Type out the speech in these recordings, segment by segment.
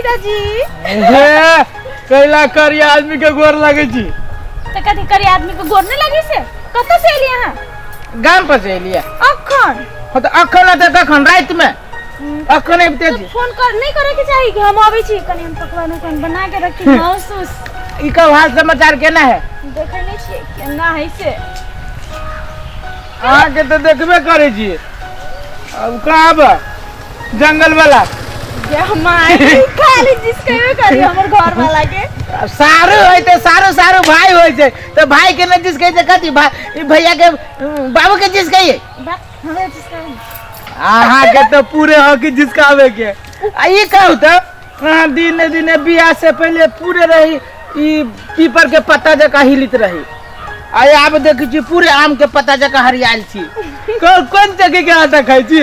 जीजा जी कैला करिया आदमी के गोर लगे छी त कथि करिया आदमी के गोर नहीं लगे से कत से एलिया हां गाम पर से एलिया अखन हो त अखन त कखन रात में अखन एबते जी फोन कर नहीं करे के चाहिए कि हम आवे छी कनी हम पकवान कन बना के रखी महसूस ई का हाल समाचार केना है देखे नहीं छी केना है से आ के तो देखबे करे छी अब कहां बा जंगल वाला ये हमारे खाली जिसके भी करी हमर घर वाला के सारू होय त सारू भाई होय छै त भाई के न जिस कहि त कथि भाई भैया के बाबू के जिस कहिए हमें जिसका आहा के तो पूरे हो कि जिसका आवे के आ ई कहू त दिन दिन बियाह से पहले पूरे रही ई पीपर के पत्ता जका हिलित रही आय आब देखि छी पूरे आम के पत्ता जका हरियाल छी कोन चक्की के आटा खाइ छी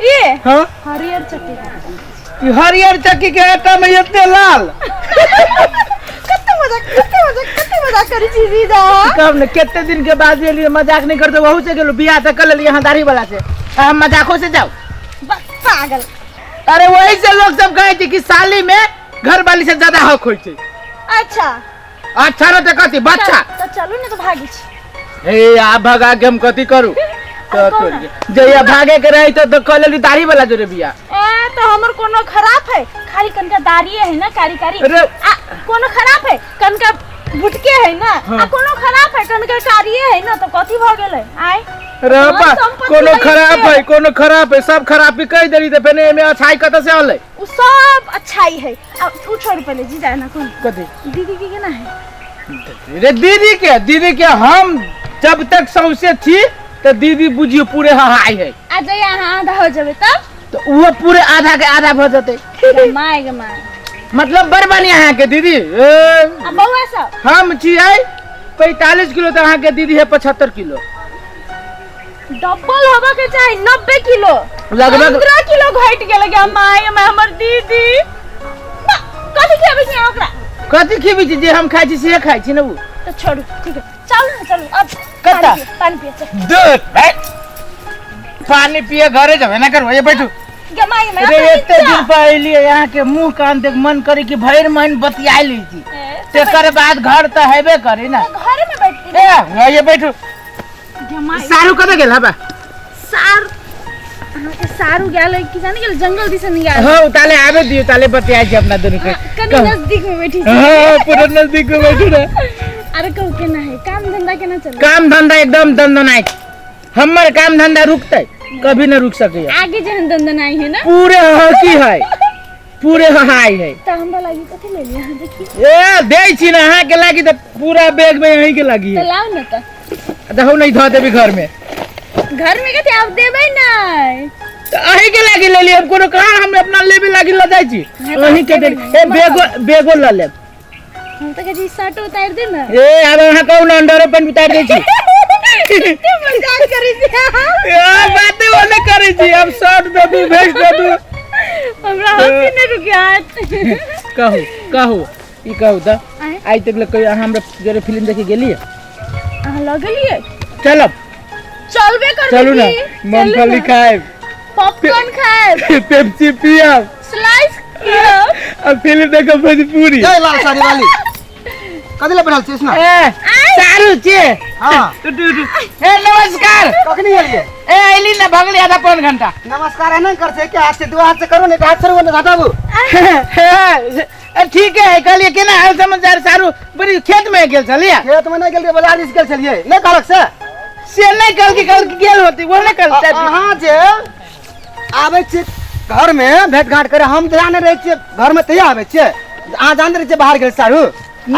ये हां हरियर चक्की ई हरियर चक्की के आटा में इतने लाल कत्ते मजाक करी छी जीजा कब ने कितने दिन के बाद ये लिए मजाक नहीं करते वहू से गेलो बियाह त कर लिए यहां दाढ़ी वाला से हम मजाकों से जाओ पागल अरे वही से लोग सब कहे कि साली में घर वाली से ज्यादा हक होय छै अच्छा न त कथि बच्चा तो चलो ना तो भागी छी हे आ भगा के हम कथि करू तो जइया भागे के रही तो कह लेली दाढ़ी वाला जोरे बिया ए तो हमर कोनो खराब है खाली कनका दाढ़ी है ना कारी कोनो खराब है कनका भुटके है ना आ कोनो खराब है कनका कारी है ना तो कथि भ गेलै आय रे बा कोनो खराब है सब खराबी कह देली त फेने में अच्छाई कत से आले उ सब अच्छाई है अब उ छोड़ पहले जी जाना कौन कथि दीदी के केना है रे दीदी के हम जब तक सौसे थी तो दीदी बुझियो पूरे हाई है आ जइया हां आधा हो जबे तब तो वो पूरे आधा के आधा भ जते माय मतलब बड़ बढ़िया है के दीदी आ बौआ सब हम छियै 45 किलो तो अहाँ के दीदी है 75 किलो डबल होबा के चाहि 90 किलो लगभग 15 किलो घट गेल गे माय में हमर दीदी कथि खेबै छी ओकरा कथि खेबै छी जे हम खाइ छी से खाइ छी न उ तो छोड़ू ठीक है चल अब कत्ता पानी पिए दूध पानी पिए घरे जबे ना करबो ये बैठू गे माय में रे एते दिन पहले यहाँ के मुंह कान देख मन करे कि भैर मन बतियाई ली थी तेकर बाद घर तो हेबे करे ना घर में बैठती ए ये बैठू गे माय सारू कब गेल हबा सारू गेल कि जाने गेल जंगल दिस नहीं गेल हो ताले आवे दियो ताले बतियाई छी अपना दोनों के कनी नजदीक में बैठी छी हां पूरा नजदीक में बैठू रे अरे कहू केना है काम धंधा केना चले काम धंधा एकदम दंदनाई हमर काम धंधा रुकते कभी न रुक सके आगे जहन दंदनाई है ना पूरे हकी है पूरे हाई है त हमरा लागि कथि ले लिया देखी ए दे छी ना हां के लागी त पूरा बैग में यही के लागी तो लाओ ना त दहु नहीं ध देबी घर में कथि आप देबै नहीं तो अही के लागी ले लिए हम कोनो कहां हम अपना लेबे लागी ल जाई छी अही के दे ए बेगो ल ले हम त कथि शर्ट उतार दे ना ए अब वहां कौन अंडर पेन उतार दे छी कितने मजाक करी छी ए बातें ओने करी छी अब शर्ट दे दू भेज दे दू हमरा हंसी ने रुकियात कहू ई कहू त आई तक ले हमरा जरे फिल्म देखे गेली अहाँ लगलिए चलबे कर चलू ना मूंगफली खाए पॉपकॉर्न खाए पेप्सी पिया स्लाइस किया अब फिल्म देखो भोजपुरी जय लाल साड़ी वाली कदले बनल छी इसना सारू छे हां ए नमस्कार कखनी एलिए ए आइली ना भगली आधा पौन घंटा नमस्कार है ना कर से क्या हाथ से दो हाथ से करो नहीं हाथ से वो ना हटाबू ठीक है कहलिए केना हाल समाचार सारू बड़ी खेत में गेल छलिए खेत में नहीं गेल बाजार दिस गेल छलिए नहीं कहलक से नहीं कल की गेल होती वो नहीं कल हां जे आबै छी घर में भेंट घाट करे हम ध्यान रहे छी घर में तैयार आबै छी आ जान रहे छी बाहर गेल सारू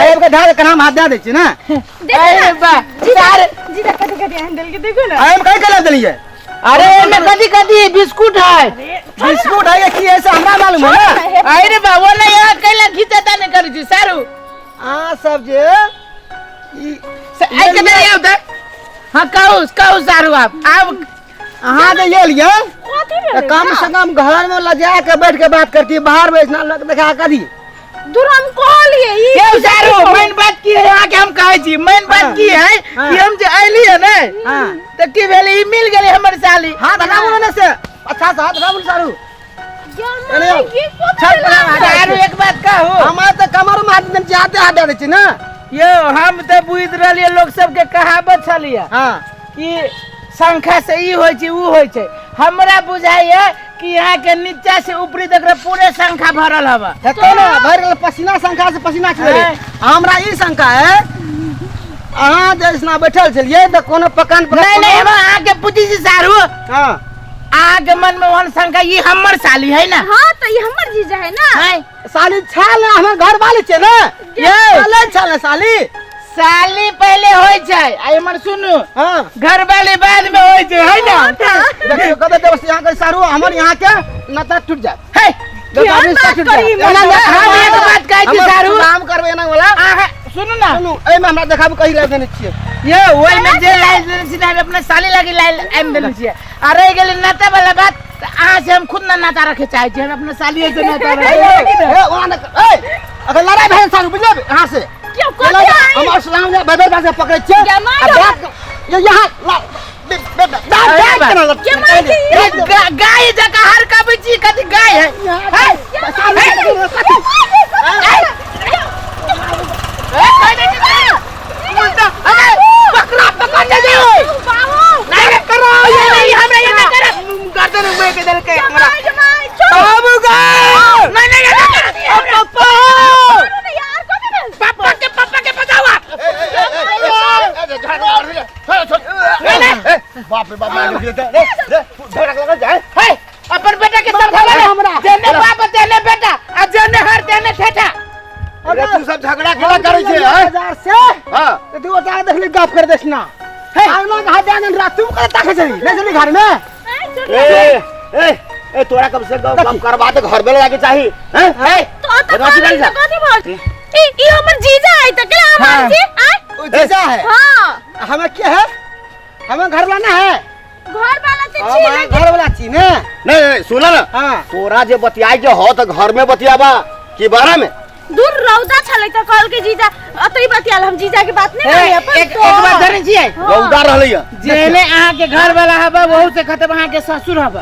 आइब के धार के नाम हाथ दे छी ना अरे बा सारे जी कथि हैंडल के देखो ना हम कई कला देलिए अरे में कथि बिस्कुट है बिस्कुट है कि ऐसा हमरा मालूम है ना अरे बा वो नहीं यहां कैला खींचता नहीं करी छी सारू आ सब जे ई आई के नहीं आवता हां कहू सारू आप हां दे ये लिया कम से कम घर में लजा के बैठ के बात करती बाहर बैठना लग देखा कदी दूर हम कहलिए ई के सारू मेन बात की है आके हम कहै छी मेन बात की है कि हम जे आइली है ना हां त की भेले ई मिल गेले हमर साली हां धराबू ने से अच्छा से हाथ धराबू सारू अरे ये छठ बना सारू एक बात कहू हमारे तो कमर में हाथ जाते हाथ डाले छी ना यो हम तो बुझ रहिए लोग सबके कहावत छलिए हां कि संख्या से ई होय छै उ होय छै हमरा बुझाइए कि यहाँ के नीचा से ऊपरी तक पूरे संख्या भरल हवा हेतो ना भर पसीना संख्या से पसीना चले हमरा ई शंका है अहाँ जैसना बैठल छलिए तो कोनो पकान पर नहीं हम अहाँ के पूछी छी सारू हां आगे मन में वन संख्या ये हमर साली है ना हाँ तो ये हमर जीजा है ना साली छाल हमर घर वाले छे ना ये साले छाल साली साली पहले होय छै आई हमर सुनु हां घर वाले बाद में होय छै है ना देखियो कदे देवस यहाँ के सारू हमर यहाँ के नाता टूट जाए है क्या बात करी हम एक बात कहै छी सारू काम करबे ना वाला सुनु ना सुनु ए में हमरा देखाबू कहि लाइ देने छिए ये ओय में जे लाइल देने छी हम अपने साली लगी लाइल एम देने छी आ रह गेल नाता वाला बात आज से हम खुद ना नाता रखे चाहे छी हम अपने साली से नाता रखे ए ओना ए अगर लड़ाई भए सारू बुझले यहां से क्यों कोई हम अस्लाम ने बेबे पास पकड़े छे ये यहां गाय जगह हर कभी जी कथी गाय है बकरा पकड़ दे नहीं करो ये नहीं हमरा ये ना कर गर्दन में के दल के हमरा बाबू गा नहीं पापा यार को पापा के बचावा बाप रे बाप मार देते रे झगड़ा लगा जाए है अपन बेटा के समझा हमरा जेने बाप तेने बेटा आ जेने हर तेने ठेठा अरे तू सब झगड़ा केला करे छे बाजार से हां तो तू अचानक देखली गप कर देस ना है आना कहा जान रात तुम करे ताके चली नहीं चली घर में ए तोरा कब से गप करवा दे घर में लागे चाहिए हैं तो कथी बोल ई हमर जीजा है त केला हमर जी ओ जीजा है हां हमें क्या है हमें घर वाला है घर वाला ते छी घर वाला छी ने नहीं सुना ना हां तोरा जे बतियाई जे हो त घर में बतियाबा की बारे में दूर रौदा छले त कहल के जीजा अतई बतियाल हम जीजा के बात नहीं करिए पर एक बात धरन छिए रौदा रहलिए जेने अहाँ के घर वाला हबा बहुत से खत्म अहाँ के ससुर हबा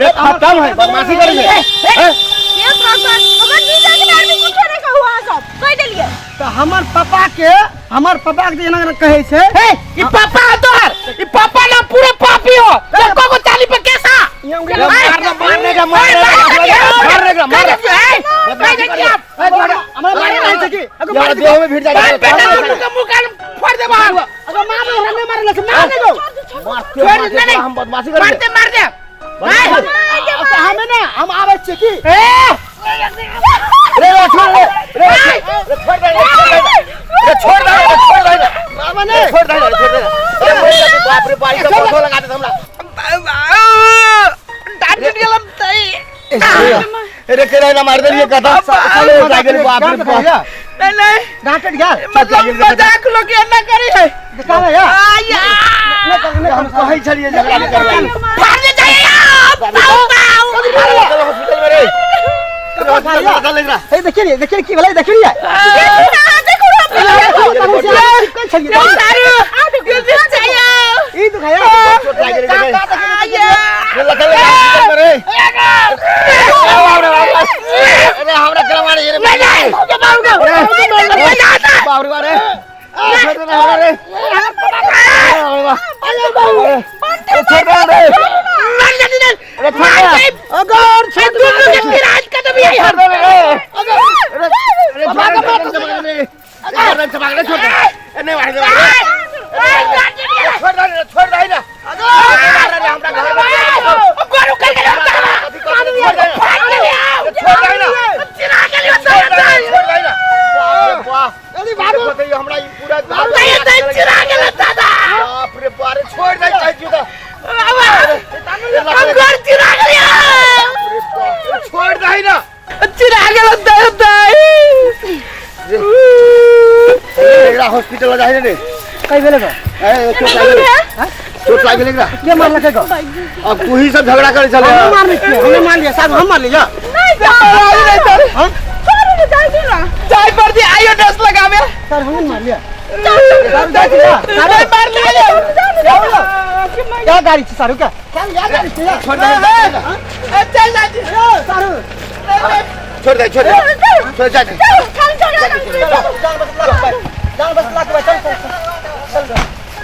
रे खत्म है बदमाशी करे ये भगवान हमर जीजा के बारे में कुछ नहीं कहू सब कह देलिए तो हमर पापा के जेना कहे छे ई पापा तोहर ई पापा ना पूरे पापी हो लड़को को चाली पे कैसा मारने का मारने नहीं सकी यार देह में भिड़ जाएगा बेटा का मुंह कान फोड़ दे बाहर अगर मारने दो छोड़ नहीं हम बदमाशी कर मार दे हमें ना हम आवे छे की रे छोड़ दे मामा ने छोड़ दे बाप रे बाई का फोटो लगा दे हमरा डांट गेलम तई अरे केरा ना मार देलिए कथा साले जागे बाप रे बाप नहीं डांट गया मतलब मजाक लोग ये ना करी है दिखावा यार आया हम कहै छलिए झगड़ा नहीं करवाई मार दे जाइए हॉस्पिटल में रे देखिए की भलाई देखिए देखो ई दिखाया चोट लागे रे अरे हमरा कला मारे रे बाप रे रे हॉस्पिटल जाए रे कई बेले चोट लागे लेगा के मार लगेगा अब तू ही सब झगड़ा करे चले हम मार लिया हमने मार लिया साहब हम मार लिया नहीं सर हां सर जाई दे ना चाय पर दी आयो ड्रेस लगावे सर हमने मार लिया अरे मार लिया क्या गाड़ी थी सारू क्या गाड़ी थी छोड़ दे चल जा जी सारू छोड़ दे छोड़ दे छोड़ जा चल चल चल जान बस लाख चल